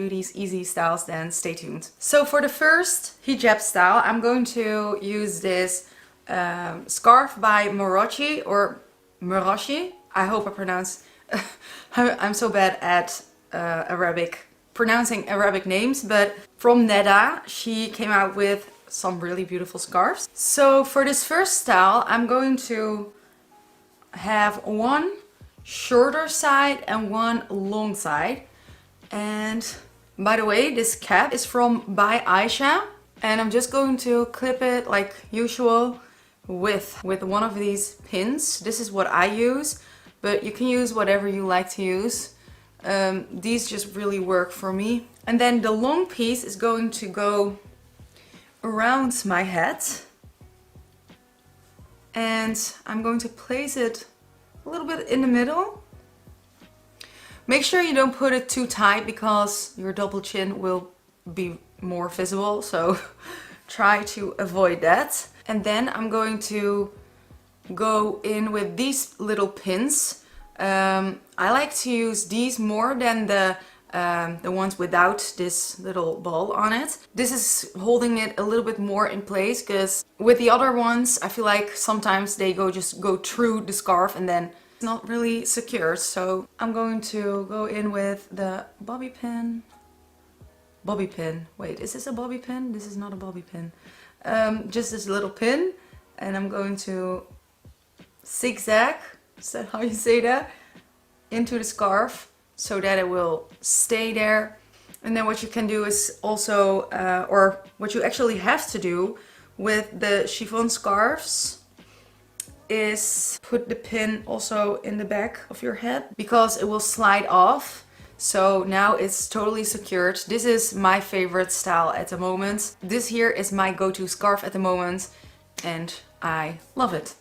do these easy styles, then stay tuned. So for the first hijab style, I'm going to use this scarf by Morochi or Moroshi. I hope I pronounce. I'm so bad at pronouncing Arabic names, but from Neda, she came out with some really beautiful scarves. So for this first style, I'm going to have one shorter side and one long side. And by the way, this cap is from by Aisha, and I'm just going to clip it like usual with one of these pins. This is what I use, but you can use whatever you like to use. These just really work for me. And then the long piece is going to go around my head, and I'm going to place it a little bit in the middle. Make sure you don't put it too tight because your double chin will be more visible, so try to avoid that. And then I'm going to go in with these little pins. I like to use these more than the ones without this little ball on it. This is holding it a little bit more in place, because with the other ones I feel like sometimes they just go through the scarf and then it's not really secure. So I'm going to go in with the bobby pin. Bobby pin. Wait, is this a bobby pin? This is not a bobby pin. Just this little pin, and I'm going to zigzag, is that how you say that, into the scarf so that it will stay there. And then what you can do is also, or what you actually have to do with the chiffon scarves, is put the pin also in the back of your head, because it will slide off. So now it's totally secured. This is my favorite style at the moment. This here is my go-to scarf at the moment, and I love it.